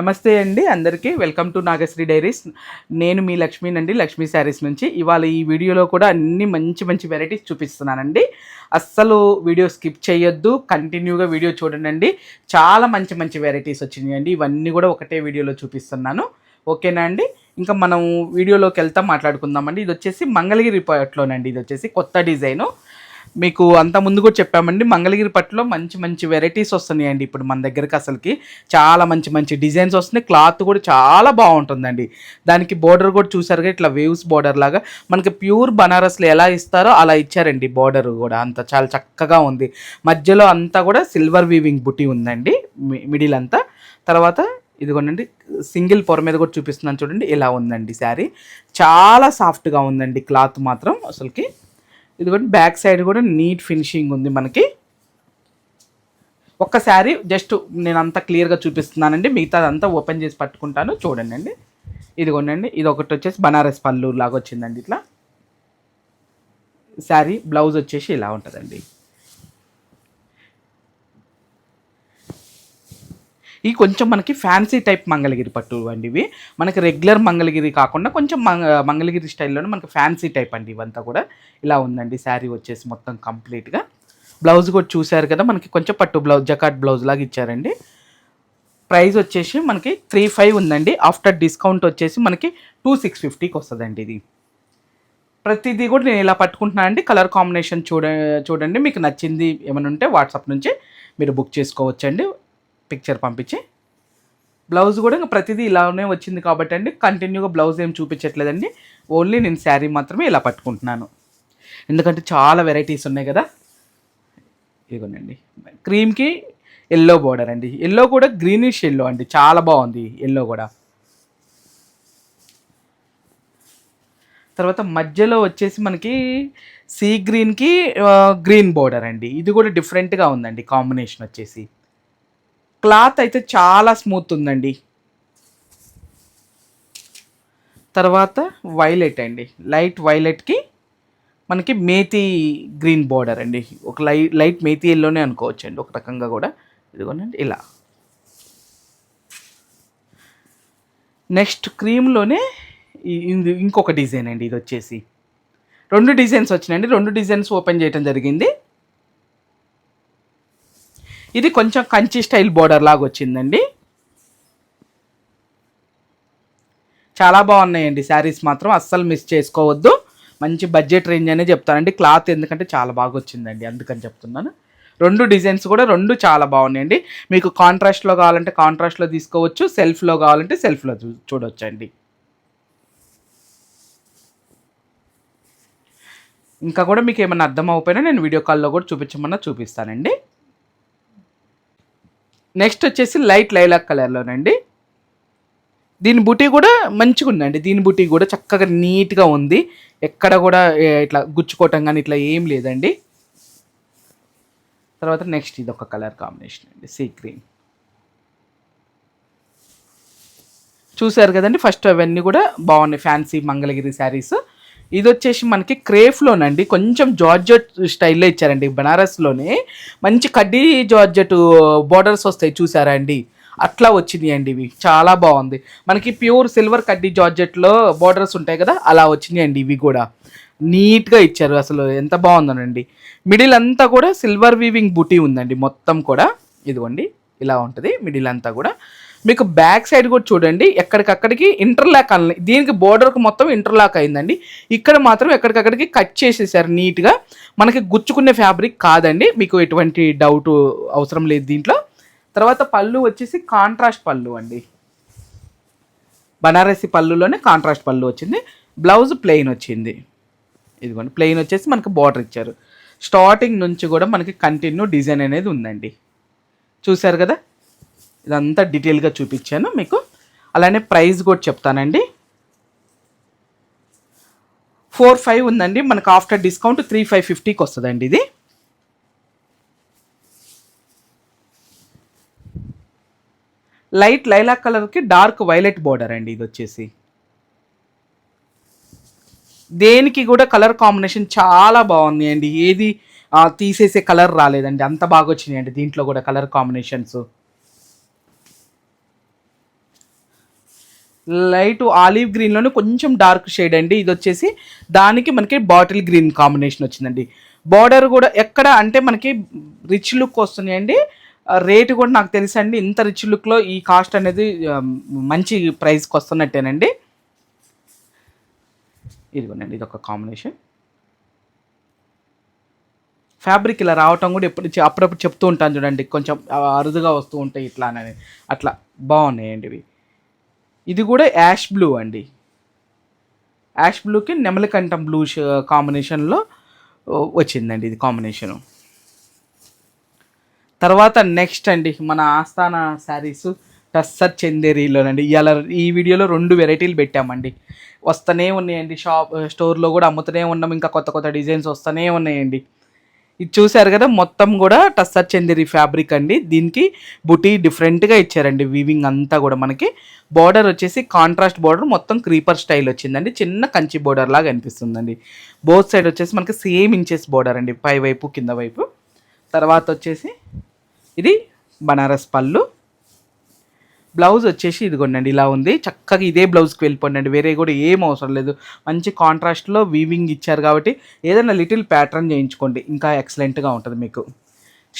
నమస్తే అండి అందరికీ. Welcome to Nagasri diaries. నేను మీ లక్ష్మీనండి, లక్ష్మీ శారీస్ నుంచి. ఇవాళ ఈ వీడియోలో కూడా అన్ని మంచి మంచి వెరైటీస్ చూపిస్తున్నానండి. అస్సలు వీడియో స్కిప్ చేయొద్దు, కంటిన్యూగా వీడియో చూడండి. చాలా మంచి మంచి వెరైటీస్ వచ్చినాయండి. ఇవన్నీ కూడా ఒకటే వీడియోలో చూపిస్తున్నాను. ఓకేనా అండి? ఇంకా మనం వీడియోలోకి వెళ్తాం, మాట్లాడుకుందామండి. ఇది వచ్చేసి మంగళగిరి పట్టులోనండి. ఇది వచ్చేసి కొత్త డిజైను. మీకు అంత ముందు కూడా చెప్పామండి, మంగళగిరి పట్టులో మంచి మంచి వెరైటీస్ వస్తున్నాయండి ఇప్పుడు మన దగ్గరికి. అసలుకి చాలా మంచి మంచి డిజైన్స్ వస్తున్నాయి. క్లాత్ కూడా చాలా బాగుంటుందండి. దానికి బోర్డర్ కూడా చూసారుగా, ఇట్లా వేవ్స్ బోర్డర్ లాగా మనకి ప్యూర్ బనారస్లో ఎలా ఇస్తారో అలా ఇచ్చారండి. బోర్డర్ కూడా అంత చాలా చక్కగా ఉంది. మధ్యలో అంతా కూడా సిల్వర్ వీవింగ్ బుటీ ఉందండి, మిడిల్ అంతా. తర్వాత ఇదిగోనండి సింగిల్ పొర మీద కూడా చూపిస్తున్నాను చూడండి, ఇలా ఉందండి శారీ. చాలా సాఫ్ట్గా ఉందండి క్లాత్ మాత్రం అసలుకి. ఇదిగోండి బ్యాక్ సైడ్ కూడా నీట్ ఫినిషింగ్ ఉంది మనకి. ఒక్క శారీ జస్ట్ నేను అంతా క్లియర్గా చూపిస్తున్నానండి, మిగతాదంతా ఓపెన్ చేసి పట్టుకుంటాను చూడండి అండి. ఇదిగోండి, ఇది ఒకటి వచ్చేసి బనారస్ పళ్ళు లాగా వచ్చిందండి. ఇట్లా శారీ బ్లౌజ్ వచ్చేసి ఇలా ఉంటుందండి. ఇవి కొంచెం మనకి ఫ్యాన్సీ టైప్ మంగళగిరి పట్టు అండి. ఇవి మనకి రెగ్యులర్ మంగళగిరి కాకుండా కొంచెం మంగళగిరి స్టైల్లోనే మనకి ఫ్యాన్సీ టైప్ అండి. ఇవంతా కూడా ఇలా ఉందండి శారీ వచ్చేసి మొత్తం కంప్లీట్గా. బ్లౌజ్ కూడా చూశారు కదా, మనకి కొంచెం పట్టు బ్లౌజ్, జకాట్ బ్లౌజ్ లాగా ఇచ్చారండి. ప్రైస్ వచ్చేసి మనకి 3500 ఉందండి. ఆఫ్టర్ డిస్కౌంట్ వచ్చేసి మనకి 2650కి వస్తుందండి. ఇది ప్రతిదీ కూడా నేను ఇలా పట్టుకుంటున్నానండి. కలర్ కాంబినేషన్ చూడండి, మీకు నచ్చింది ఏమైనా ఉంటే వాట్సాప్ నుంచి మీరు బుక్ చేసుకోవచ్చండి, పిక్చర్ పంపించి. బ్లౌజ్ కూడా ఇంకా ప్రతిదీ ఇలానే వచ్చింది కాబట్టి అండి, కంటిన్యూగా బ్లౌజ్ ఏం చూపించట్లేదండి. ఓన్లీ నేను శారీ మాత్రమే ఇలా పట్టుకుంటున్నాను, ఎందుకంటే చాలా వెరైటీస్ ఉన్నాయి కదా. ఇదిగోనండి క్రీమ్కి ఎల్లో బోర్డర్ అండి. ఎల్లో కూడా గ్రీనిష్ ఎల్లో అండి, చాలా బాగుంది ఎల్లో కూడా. తర్వాత మధ్యలో వచ్చేసి మనకి సీ గ్రీన్కి గ్రీన్ బోర్డర్ అండి. ఇది కూడా డిఫరెంట్గా ఉందండి కాంబినేషన్ వచ్చేసి. క్లాత్ అయితే చాలా స్మూత్ ఉందండి. తర్వాత వైలెట్ అండి, లైట్ వైలెట్కి మనకి మేతి గ్రీన్ బోర్డర్ అండి. ఒక లైట్ మేతి ఎల్లోనే అనుకోవచ్చు అండి ఒక రకంగా కూడా. ఇదిగోనండి ఇలా. నెక్స్ట్ క్రీమ్లోనే ఇంకొక డిజైన్ అండి. ఇది వచ్చేసి 2 డిజైన్స్ వచ్చినాయండి. 2 డిజైన్స్ ఓపెన్ చేయడం జరిగింది. ఇది కొంచెం కంచి స్టైల్ బోర్డర్ లాగా వచ్చిందండి. చాలా బాగున్నాయండి శారీస్ మాత్రం, అస్సలు మిస్ చేసుకోవద్దు. మంచి బడ్జెట్ రేంజ్ అనే చెప్తానండి. క్లాత్ ఎందుకంటే చాలా బాగా వచ్చిందండి, అందుకని చెప్తున్నాను. 2 డిజైన్స్ కూడా 2 చాలా బాగున్నాయండి. మీకు కాంట్రాస్ట్లో కావాలంటే కాంట్రాస్ట్లో తీసుకోవచ్చు, సెల్ఫ్లో కావాలంటే సెల్ఫ్లో చూడొచ్చండి. ఇంకా కూడా మీకు ఏమైనా అర్థం అవ్వకపోయినా నేను వీడియో కాల్లో కూడా చూపించమన్నా చూపిస్తానండి. నెక్స్ట్ వచ్చేసి లైట్ లైలాక్ కలర్లోనండి. దీని బుటీ కూడా మంచిగా ఉందండి. దీని బుటీ కూడా చక్కగా నీట్గా ఉంది, ఎక్కడ కూడా ఇట్లా గుచ్చుకోవటం కానీ ఇట్లా ఏం లేదండి. తర్వాత నెక్స్ట్ ఇది ఒక కలర్ కాంబినేషన్ అండి, సీ గ్రీన్. చూసారు కదండి, ఫస్ట్ అవన్నీ కూడా బాగున్నాయి ఫ్యాన్సీ మంగళగిరి శారీస్. ఇది వచ్చేసి మనకి క్రేఫ్లోనండి, కొంచెం జార్జెట్ స్టైల్లో ఇచ్చారండి. బనారస్లోనే మంచి కడ్డీ జార్జెట్ బోర్డర్స్ వస్తాయి చూసారా అండి, అట్లా వచ్చినాయి అండి. ఇవి చాలా బాగుంది. మనకి ప్యూర్ సిల్వర్ కడ్డీ జార్జెట్లో బోర్డర్స్ ఉంటాయి కదా, అలా వచ్చినాయి అండి. ఇవి కూడా నీట్గా ఇచ్చారు, అసలు ఎంత బాగుందనండి. మిడిల్ అంతా కూడా సిల్వర్ వీవింగ్ బుటీ ఉందండి మొత్తం కూడా. ఇదిగోండి ఇలా ఉంటుంది మిడిల్ అంతా కూడా. మీకు బ్యాక్ సైడ్ కూడా చూడండి, ఎక్కడికక్కడికి ఇంటర్లాక్ అన్న, దీనికి బోర్డర్కి మొత్తం ఇంటర్లాక్ అయిందండి. ఇక్కడ మాత్రం ఎక్కడికక్కడికి కట్ చేసేసారు నీట్గా. మనకి గుచ్చుకునే ఫ్యాబ్రిక్ కాదండి, మీకు ఎటువంటి డౌట్ అవసరం లేదు దీంట్లో. తర్వాత పళ్ళు వచ్చేసి కాంట్రాస్ట్ పళ్ళు అండి, బనారసి పళ్ళులోనే కాంట్రాస్ట్ పళ్ళు వచ్చింది. బ్లౌజ్ ప్లెయిన్ వచ్చింది. ఇదిగోండి ప్లెయిన్ వచ్చేసి మనకి బార్డర్ ఇచ్చారు. స్టార్టింగ్ నుంచి కూడా మనకి కంటిన్యూ డిజైన్ అనేది ఉందండి. చూసారు కదా, ఇదంతా డీటెయిల్గా చూపించాను మీకు. అలానే ప్రైస్ కూడా చెప్తానండి. 4500 ఉందండి మనకు, ఆఫ్టర్ డిస్కౌంట్ 3550కి వస్తుందండి. ఇది లైట్ లైలాక్ కలర్కి డార్క్ వైలెట్ బోర్డర్ అండి. ఇది వచ్చేసి దేనికి కూడా కలర్ కాంబినేషన్ చాలా బాగుంది అండి. ఏది తీసేసే కలర్ రాలేదండి, అంత బాగా వచ్చినాయండి దీంట్లో కూడా కలర్ కాంబినేషన్స్. లైట్ ఆలివ్ గ్రీన్లోనే కొంచెం డార్క్ షేడ్ అండి. ఇది వచ్చేసి దానికి మనకి బాటిల్ గ్రీన్ కాంబినేషన్ వచ్చిందండి. బార్డర్ కూడా ఎక్కడ అంటే మనకి రిచ్ లుక్ వస్తున్నాయండి. రేటు కూడా నాకు తెలుసండి, ఇంత రిచ్ లుక్లో ఈ కాస్ట్ అనేది మంచి ప్రైస్కి వస్తున్నట్టేనండి. ఇదిగోనండి, ఇది ఒక కాంబినేషన్. ఫ్యాబ్రిక్ ఇలా రావటం కూడా అప్పుడప్పుడు చెప్తూ ఉంటాను చూడండి, కొంచెం అరుదుగా వస్తూ ఉంటాయి ఇట్లా అని, అట్లా బాగున్నాయండి ఇవి. ఇది కూడా యాష్ బ్లూ అండి. యాష్ బ్లూకి నెమలికంఠం బ్లూ కాంబినేషన్లో వచ్చిందండి ఇది కాంబినేషను. తర్వాత నెక్స్ట్ అండి మన ఆస్థానా శారీస్ టస్సర్ చందేరీలోనండి. ఇలా ఈ వీడియోలో 2 వెరైటీలు పెట్టామండి. వస్తూనే ఉన్నాయండి, స్టోర్లో కూడా అమ్ముతూనే ఉన్నాం. ఇంకా కొత్త కొత్త డిజైన్స్ వస్తూనే ఉన్నాయండి. ఇది చూసారు కదా, మొత్తం కూడా టస్సర్ చందేరి ఫ్యాబ్రిక్ అండి. దీనికి బుటీ డిఫరెంట్గా ఇచ్చారండి. వీవింగ్ అంతా కూడా మనకి బార్డర్ వచ్చేసి కాంట్రాస్ట్ బార్డర్, మొత్తం క్రీపర్ స్టైల్ వచ్చిందండి. చిన్న కంచి బార్డర్ లాగా అనిపిస్తుందండి. బోత్ సైడ్ వచ్చేసి మనకి సేమ్ ఇంచెస్ బార్డర్ అండి, పై వైపు కింద వైపు. తర్వాత వచ్చేసి ఇది బనారస్ పళ్ళు. బ్లౌజ్ వచ్చేసి ఇదిగోండి ఇలా ఉంది. చక్కగా ఇదే బ్లౌజ్కి వెళ్ళిపోండి, వేరే కూడా ఏం అవసరం లేదు. మంచి కాంట్రాస్ట్లో వీవింగ్ ఇచ్చారు కాబట్టి ఏదైనా లిటిల్ ప్యాటర్న్ చేయించుకోండి, ఇంకా ఎక్సలెంట్గా ఉంటుంది మీకు.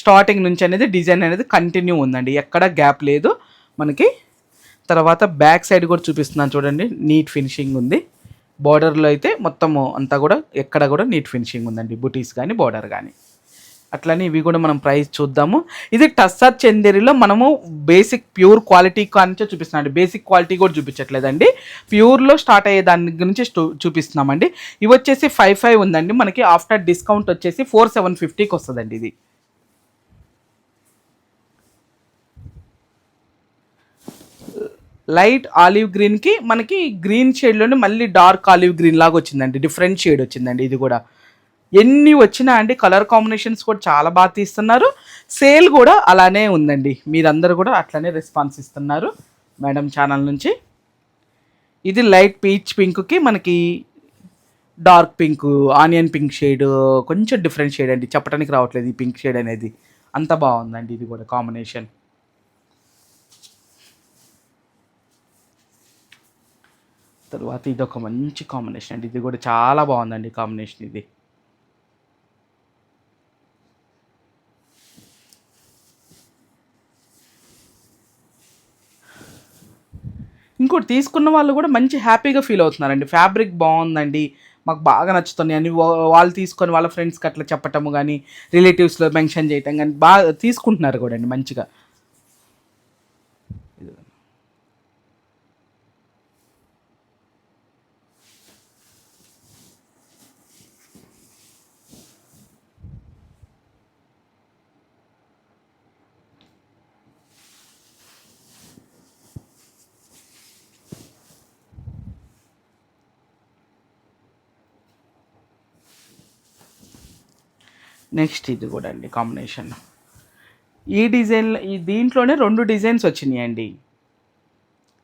స్టార్టింగ్ నుంచి అనేది డిజైన్ అనేది కంటిన్యూ ఉందండి, ఎక్కడ గ్యాప్ లేదు మనకి. తర్వాత బ్యాక్ సైడ్ కూడా చూపిస్తున్నాను చూడండి, నీట్ ఫినిషింగ్ ఉంది. బార్డర్లో అయితే మొత్తము అంతా కూడా ఎక్కడ కూడా నీట్ ఫినిషింగ్ ఉందండి, బుటీస్ కానీ బార్డర్ కానీ. అట్లనే ఇవి కూడా మనం ప్రైస్ చూద్దాము. ఇది టస్సర్ చందేరిలో మనము బేసిక్ ప్యూర్ క్వాలిటీ కానించే చూపిస్తున్నాం, బేసిక్ క్వాలిటీ కూడా చూపించట్లేదండి. ప్యూర్లో స్టార్ట్ అయ్యే దాని గురించి చూపిస్తున్నామండి. ఇవి వచ్చేసి 55 ఉందండి మనకి. ఆఫ్టర్ డిస్కౌంట్ వచ్చేసి 4750కి వస్తుందండి ఇది. లైట్ ఆలివ్ గ్రీన్కి మనకి గ్రీన్ షేడ్లోనే మళ్ళీ డార్క్ ఆలివ్ గ్రీన్ లాగా వచ్చిందండి, డిఫరెంట్ షేడ్ వచ్చిందండి. ఇది కూడా ఎన్ని వచ్చినా అండి, కలర్ కాంబినేషన్స్ కూడా చాలా బాగా తీస్తున్నారు. సేల్ కూడా అలానే ఉందండి, మీరందరూ కూడా అట్లనే రెస్పాన్స్ ఇస్తున్నారు మేడం ఛానల్ నుంచి. ఇది లైట్ పీచ్ పింక్కి మనకి dark pink, onion pink shade, కొంచెం డిఫరెంట్ షేడ్ అండి, చెప్పడానికి రావట్లేదు ఈ పింక్ షేడ్ అనేది. అంత బాగుందండి ఇది కూడా కాంబినేషన్. తర్వాత ఇది ఒక మంచి కాంబినేషన్ అండి, ఇది కూడా చాలా బాగుందండి కాంబినేషన్ ఇది. ఇంకోటి తీసుకున్న వాళ్ళు కూడా మంచి హ్యాపీగా ఫీల్ అవుతున్నారండి. ఫ్యాబ్రిక్ బాగుందండి, మాకు బాగా నచ్చుతున్నాయి అని వాళ్ళు తీసుకొని వాళ్ళ ఫ్రెండ్స్కి అట్లా చెప్పటము కానీ, రిలేటివ్స్లో మెన్షన్ చేయటం కానీ బాగా తీసుకుంటున్నారు కూడా అండి మంచిగా. నెక్స్ట్ ఇది కూడా అండి కాంబినేషన్. ఈ డిజైన్ దీంట్లోనే 2 డిజైన్స్ వచ్చినాయండి.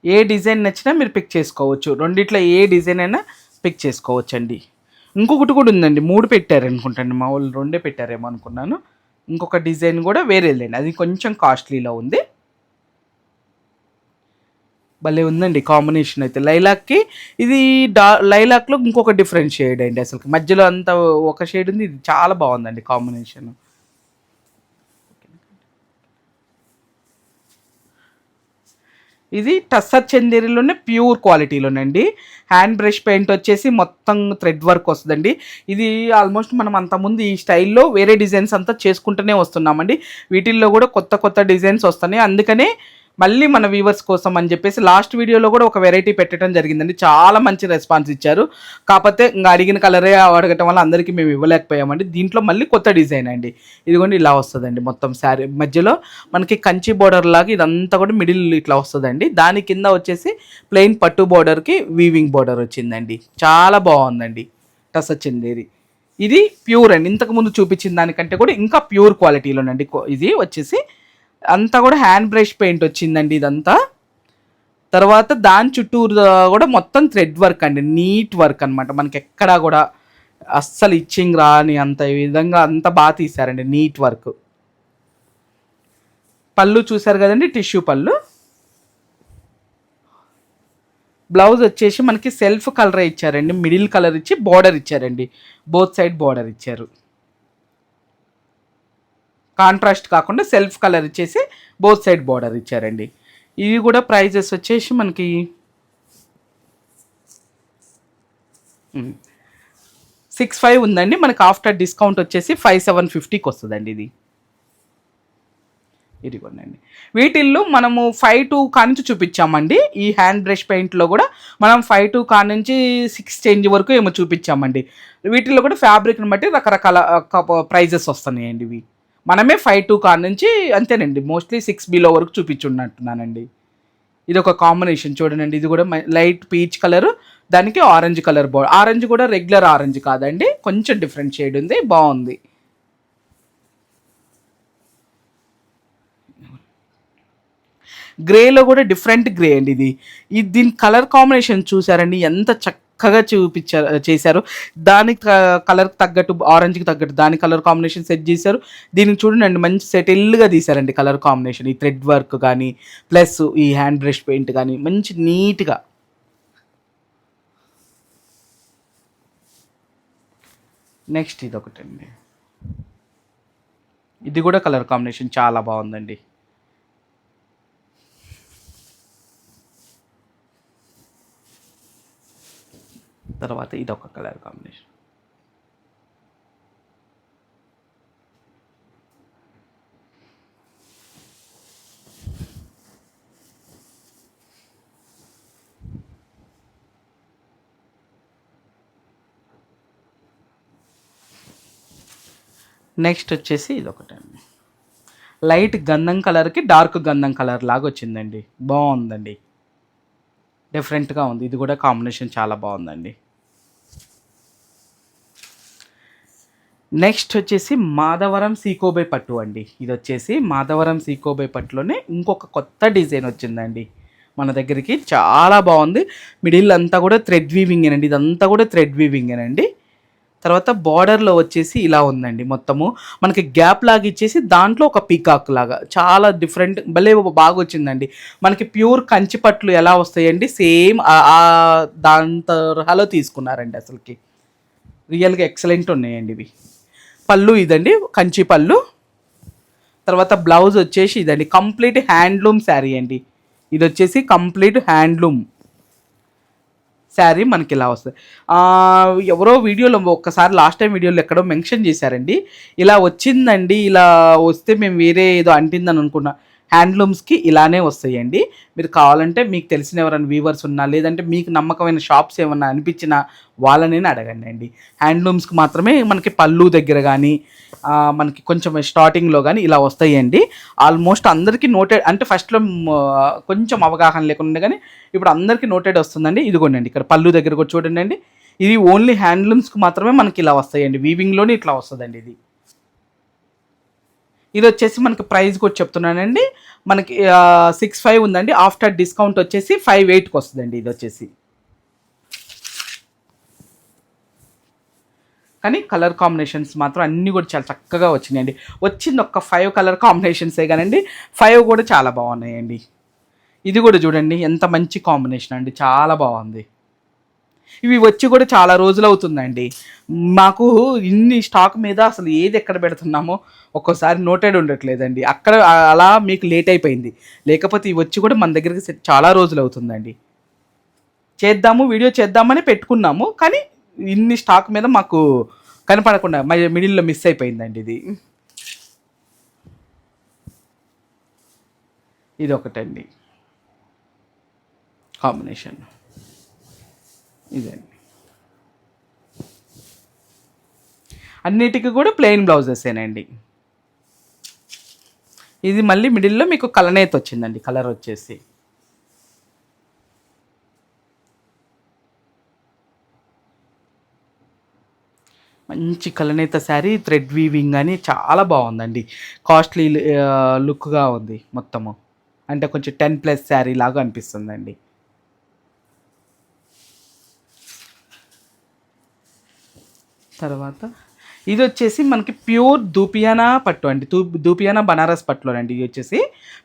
ఏ డిజైన్ నచ్చినా మీరు పిక్ చేసుకోవచ్చు, రెండిట్లో ఏ డిజైన్ అయినా పిక్ చేసుకోవచ్చు అండి. ఇంకొకటి కూడా ఉందండి, 3 పెట్టారు అనుకుంటాండి, మా వాళ్ళు 2 పెట్టారేమో అనుకున్నాను. ఇంకొక డిజైన్ కూడా వేరేదండి, అది కొంచెం కాస్ట్లీలో ఉంది. భలే ఉందండి కాంబినేషన్ అయితే. లైలాక్కి ఇది లైలాక్లో ఇంకొక డిఫరెంట్ షేడ్ అండి, అసలు మధ్యలో అంతా ఒక షేడ్ ఉంది. ఇది చాలా బాగుందండి కాంబినేషన్. ఇది టస్సర్ చందేరిలోనే ప్యూర్ క్వాలిటీలోనండి. హ్యాండ్ బ్రష్ పెయింట్ వచ్చేసి మొత్తం థ్రెడ్ వర్క్ వస్తుందండి. ఇది ఆల్మోస్ట్ మనం అంతకుముందు ఈ స్టైల్లో వేరే డిజైన్స్ అంతా చేసుకుంటూనే వస్తున్నామండి. వీటిల్లో కూడా కొత్త కొత్త డిజైన్స్ వస్తున్నాయి. అందుకనే మళ్ళీ మన వ్యూవర్స్ కోసం అని చెప్పేసి లాస్ట్ వీడియోలో కూడా ఒక వెరైటీ పెట్టడం జరిగిందండి, చాలా మంచి రెస్పాన్స్ ఇచ్చారు. కాకపోతే ఇంకా అడిగిన కలరే అడగటం వల్ల అందరికీ మేము ఇవ్వలేకపోయామండి. దీంట్లో మళ్ళీ కొత్త డిజైన్ అండి, ఇదిగోండి ఇలా వస్తుందండి. మొత్తం శారీ మధ్యలో మనకి కంచి బోర్డర్ లాగా ఇదంతా కూడా మిడిల్ ఇట్లా వస్తుందండి. దాని కింద వచ్చేసి ప్లెయిన్ పట్టు బోర్డర్కి వీవింగ్ బోర్డర్ వచ్చిందండి, చాలా బాగుందండి టస్సర్ చందేరి. ఇది ప్యూర్ అండి, ఇంతకుముందు చూపించిన దానికంటే కూడా ఇంకా ప్యూర్ క్వాలిటీలోనండి. ఇది వచ్చేసి అంతా కూడా హ్యాండ్ బ్రష్ పెయింట్ వచ్చిందండి ఇదంతా. తర్వాత దాని చుట్టూరు కూడా మొత్తం థ్రెడ్ వర్క్ అండి, నీట్ వర్క్ అనమాట. మనకి ఎక్కడా కూడా అస్సలు ఇచ్చింగ్ రాని అంత విధంగా అంత బాగా తీశారండి, నీట్ వర్క్. పళ్ళు చూసారు కదండి, టిష్యూ పళ్ళు. బ్లౌజ్ వచ్చేసి మనకి సెల్ఫ్ కలర్ ఇచ్చారండి, మిడిల్ కలర్ ఇచ్చి బార్డర్ ఇచ్చారండి, బోత్ సైడ్ బార్డర్ ఇచ్చారు. కాంట్రాస్ట్ కాకుండా సెల్ఫ్ కలర్ ఇచ్చేసి బోత్ సైడ్ బార్డర్ ఇచ్చారండి. ఇవి కూడా ప్రైజెస్ వచ్చేసి మనకి 6,500 ఉందండి. మనకి ఆఫ్టర్ డిస్కౌంట్ వచ్చేసి 5,750కి వస్తుందండి ఇది. ఇది కొనండి. వీటిల్లో మనము 5-2 కానుంచి చూపించామండి. ఈ హ్యాండ్ బ్రష్ పెయింట్లో కూడా మనం 5-2 కానుంచి 6 చేంజ్ వరకు ఏమో చూపించామండి. వీటిల్లో కూడా ఫ్యాబ్రిక్ని బట్టి రకరకాల ప్రైజెస్ వస్తున్నాయండి. ఇవి మనమే 5-2 కానుంచి అంతేనండి, మోస్ట్లీ 6 బిలో వరకు చూపించున్నట్టున్నానండి. ఇది ఒక కాంబినేషన్ చూడండి. ఇది కూడా లైట్ పీచ్ కలర్, దానికి ఆరెంజ్ కలర్ బోర్డర్. ఆరెంజ్ కూడా రెగ్యులర్ ఆరెంజ్ కాదండి, కొంచెం డిఫరెంట్ షేడ్ ఉంది, బాగుంది. గ్రేలో కూడా డిఫరెంట్ గ్రే అండి ఇది. దీని కలర్ కాంబినేషన్ చూసారండి, ఎంత చక్కగా చేశారు. దానికి కలర్కి తగ్గట్టు, ఆరెంజ్కి తగ్గట్టు దాని కలర్ కాంబినేషన్ సెట్ చేశారు. దీనికి చూడండి మంచి సెటిల్గా తీశారండి కలర్ కాంబినేషన్. ఈ థ్రెడ్ వర్క్ కానీ ప్లస్ ఈ హ్యాండ్ బ్రష్ పెయింట్ కానీ మంచి నీట్గా. నెక్స్ట్ ఇది ఒకటండి, ఇది కూడా కలర్ కాంబినేషన్ చాలా బాగుందండి. తర్వాత ఇది ఒక కలర్ కాంబినేషన్. నెక్స్ట్ వచ్చేసి ఇది ఒకటండి, లైట్ గంధం కలర్కి డార్క్ గంధం కలర్ లాగా వచ్చిందండి, బాగుందండి, డిఫరెంట్గా ఉంది. ఇది కూడా కాంబినేషన్ చాలా బాగుందండి. నెక్స్ట్ వచ్చేసి మాధవరం సీకోబై పట్టు అండి. ఇది వచ్చేసి మాధవరం సీకోబై పట్టులోనే ఇంకొక కొత్త డిజైన్ వచ్చిందండి మన దగ్గరికి, చాలా బాగుంది. మిడిల్ అంతా కూడా థ్రెడ్ వీవింగేనండి, ఇదంతా కూడా థ్రెడ్ వీవింగేనండి. తర్వాత బార్డర్లో వచ్చేసి ఇలా ఉందండి, మొత్తము మనకి గ్యాప్ లాగా ఇచ్చేసి దాంట్లో ఒక పీకాక్ లాగా చాలా డిఫరెంట్ భలే బాగా వచ్చిందండి. మనకి ప్యూర్ కంచి పట్లు ఎలా వస్తాయండి, సేమ్ దాని తరహాలో తీసుకున్నారండి. అసలుకి రియల్గా ఎక్సలెంట్ ఉన్నాయండి ఇవి. పళ్ళు ఇదండి, కంచి పళ్ళు. తర్వాత బ్లౌజ్ వచ్చేసి ఇదండి, కంప్లీట్ హ్యాండ్లూమ్ శారీ అండి. ఇది వచ్చేసి కంప్లీట్ హ్యాండ్లూమ్ శారీ మనకి ఇలా వస్తుంది. ఎవరో వీడియోలో ఒక్కసారి లాస్ట్ టైం వీడియోలో ఎక్కడో మెన్షన్ చేశారండి, ఇలా వచ్చిందండి, ఇలా వస్తే మేము వేరే ఏదో అంటిందని అనుకున్నా. హ్యాండ్లూమ్స్కి ఇలానే వస్తాయండి. మీరు కావాలంటే మీకు తెలిసిన ఎవరైనా వీవర్స్ ఉన్నా, లేదంటే మీకు నమ్మకమైన షాప్స్ ఏమన్నా అనిపించినా వాళ్ళని అడగండి అండి. హ్యాండ్లూమ్స్కి మాత్రమే మనకి పళ్ళు దగ్గర కానీ మనకి కొంచెం స్టార్టింగ్లో కానీ ఇలా వస్తాయండి. ఆల్మోస్ట్ అందరికీ నోటెడ్, అంటే ఫస్ట్లో కొంచెం అవగాహన లేకుండా కానీ ఇప్పుడు అందరికీ నోటెడ్ వస్తుందండి. ఇదిగోండి ఇక్కడ పళ్ళు దగ్గర కూడా చూడండి అండి, ఇది ఓన్లీ హ్యాండ్లూమ్స్కి మాత్రమే మనకి ఇలా వస్తాయండి, వీవింగ్లోనే ఇట్లా వస్తుందండి. ఇది వచ్చేసి మనకి ప్రైస్ కూడా చెప్తున్నానండి, మనకి 6,500 ఉందండి. ఆఫ్టర్ డిస్కౌంట్ వచ్చేసి 5,800కి వస్తుందండి. ఇది వచ్చేసి కానీ కలర్ కాంబినేషన్స్ మాత్రం అన్నీ కూడా చాలా చక్కగా వచ్చినాయండి. వచ్చింది ఒక్క 5 కలర్ కాంబినేషన్సే కానండి, 5 కూడా చాలా బాగున్నాయండి. ఇది కూడా చూడండి ఎంత మంచి కాంబినేషన్ అండి, చాలా బాగుంది. ఇవి వచ్చి కూడా చాలా రోజులు అవుతుందండి. మాకు ఇన్ని స్టాక్ మీద అసలు ఏది ఎక్కడ పెడుతున్నామో ఒక్కోసారి నోటెడ్ ఉండట్లేదండి, అక్కడ అలా మీకు లేట్ అయిపోయింది. లేకపోతే ఇవి వచ్చి కూడా మన దగ్గరికి చాలా రోజులు అవుతుందండి. వీడియో చేద్దామని పెట్టుకున్నాము, కానీ ఇన్ని స్టాక్ మీద మాకు కనపడకుండా మిడిల్లో మిస్ అయిపోయిందండి. ఇది ఒకటండి కాంబినేషన్, ఇదండి. అన్నిటికీ కూడా ప్లెయిన్ బ్లౌజెసేనండి. ఇది మళ్ళీ మిడిల్లో మీకు కలనేత వచ్చిందండి, కలర్ వచ్చేసి మంచి కలనేత శారీ, థ్రెడ్ వీవింగ్ అని చాలా బాగుందండి. కాస్ట్లీ లుక్గా ఉంది మొత్తము, అంటే కొంచెం 10+ శారీ లాగా అనిపిస్తుందండి. తర్వాత ఇది వచ్చేసి మనకి ప్యూర్ దూపియానా పట్టు అండి. దూపియానా బనారస్ పట్టులోనండి. ఇది వచ్చేసి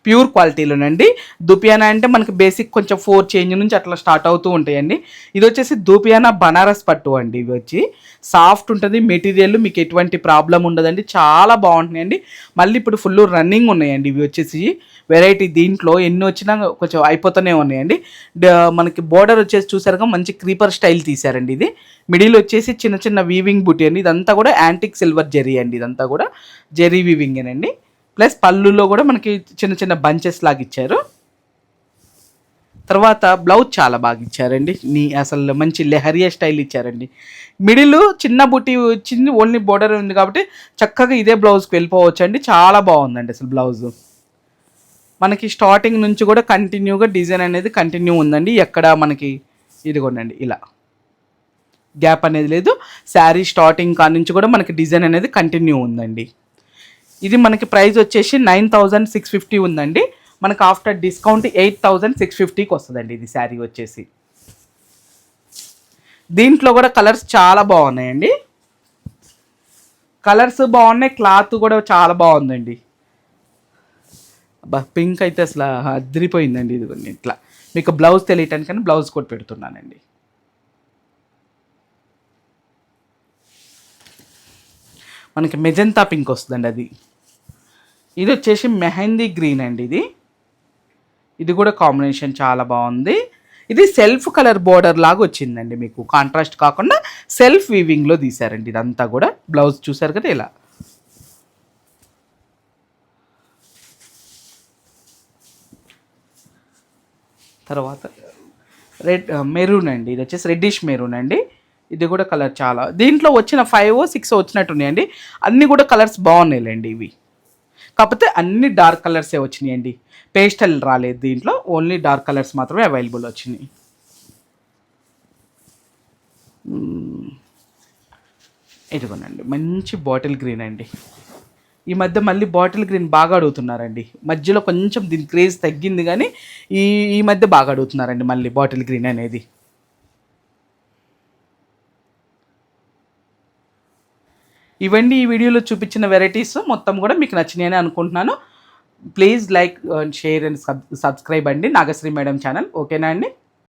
ప్యూర్ క్వాలిటీలోనండి. దూపియానా అంటే మనకి బేసిక్ కొంచెం 4 చేంజ్ నుంచి అట్లా స్టార్ట్ అవుతూ ఉంటాయండి. ఇది వచ్చేసి దూపియానా బనారస్ పట్టు అండి. ఇవి వచ్చి సాఫ్ట్ ఉంటుంది మెటీరియల్, మీకు ఎటువంటి ప్రాబ్లం ఉండదండి. చాలా బాగుంటున్నాయండి. మళ్ళీ ఇప్పుడు ఫుల్ రన్నింగ్ ఉన్నాయండి. ఇవి వచ్చేసి వెరైటీ, దీంట్లో ఎన్ని వచ్చినా కొంచెం అయిపోతూనే ఉన్నాయండి. మనకి బోర్డర్ వచ్చేసి చూసారుగా మంచి క్రీపర్ స్టైల్ తీసారండి. ఇది మిడిల్ వచ్చేసి చిన్న చిన్న వీవింగ్ బుటీ అండి. ఇదంతా కూడా యాంటిక్ సిల్వర్ జెరీ అండి. ఇదంతా కూడా జెరీ వీవింగేనండి. ప్లస్ పళ్ళులో కూడా మనకి చిన్న చిన్న బంచెస్ లాగా ఇచ్చారు. తర్వాత బ్లౌజ్ చాలా బాగా ఇచ్చారండి. అసలు మంచి లెహరియా స్టైల్ ఇచ్చారండి. మిడిల్ చిన్న బుట్టి వచ్చింది, ఓన్లీ బోర్డర్ ఉంది కాబట్టి చక్కగా ఇదే బ్లౌజ్కి వెళ్ళిపోవచ్చు అండి. చాలా బాగుందండి అసలు బ్లౌజ్. మనకి స్టార్టింగ్ నుంచి కూడా కంటిన్యూగా డిజైన్ అనేది కంటిన్యూ ఉందండి. ఎక్కడ మనకి ఇదిగోండి ఇలా గ్యాప్ అనేది లేదు. శారీ స్టార్టింగ్ కాడ నుంచి కూడా మనకి డిజైన్ అనేది కంటిన్యూ ఉందండి. ఇది మనకి ప్రైస్ వచ్చేసి 9650 ఉందండి. మనకు ఆఫ్టర్ డిస్కౌంట్ 8650కి వస్తుందండి ఇది శారీ వచ్చేసి. దీంట్లో కూడా కలర్స్ చాలా బాగున్నాయండి. కలర్స్ బాగున్నాయి, క్లాత్ కూడా చాలా బాగుందండి. పింక్ అయితే అసలు అదిరిపోయిందండి. ఇది ఇట్లా మీకు బ్లౌజ్ తెలియటానికని బ్లౌజ్ కూడా పెడుతున్నానండి. మనకి మెజంతా పింక్ వస్తుందండి అది. ఇది వచ్చేసి మెహందీ గ్రీన్ అండి. ఇది కూడా కాంబినేషన్ చాలా బాగుంది. ఇది సెల్ఫ్ కలర్ బోర్డర్ లాగా వచ్చిందండి. మీకు కాంట్రాస్ట్ కాకుండా సెల్ఫ్ వీవింగ్లో తీసారండి. ఇదంతా కూడా బ్లౌజ్ చూసారు కదా ఇలా. తర్వాత రెడ్ మెరూన్ అండి. ఇది వచ్చేసి రెడ్డిష్ మెరూన్ అండి. ఇది కూడా కలర్ చాలా, దీంట్లో వచ్చిన 5 or 6 వచ్చినట్టున్నాయండి. అన్నీ కూడా కలర్స్ బాగున్నాయిలేండి ఇవి. కాకపోతే అన్ని డార్క్ కలర్సే వచ్చినాయండి, పేస్టల్ రాలేదు దీంట్లో. ఓన్లీ డార్క్ కలర్స్ మాత్రమే అవైలబుల్ వచ్చినాయి. ఇదిగోనండి మంచి బాటిల్ గ్రీన్ అండి. ఈ మధ్య మళ్ళీ బాటిల్ గ్రీన్ బాగా అడుగుతున్నారండి. మధ్యలో కొంచెం దీని క్రేజ్ తగ్గింది, కానీ ఈ మధ్య బాగా అడుగుతున్నారండి మళ్ళీ బాటిల్ గ్రీన్ అనేది. ఇవన్నీ ఈ వీడియోలో చూపించిన వెరైటీస్ మొత్తం కూడా మీకు నచ్చినాయని అనుకుంటున్నాను. Please like, share and subscribe అండి నాగశ్రీ మేడం ఛానల్. ఓకేనా అండి?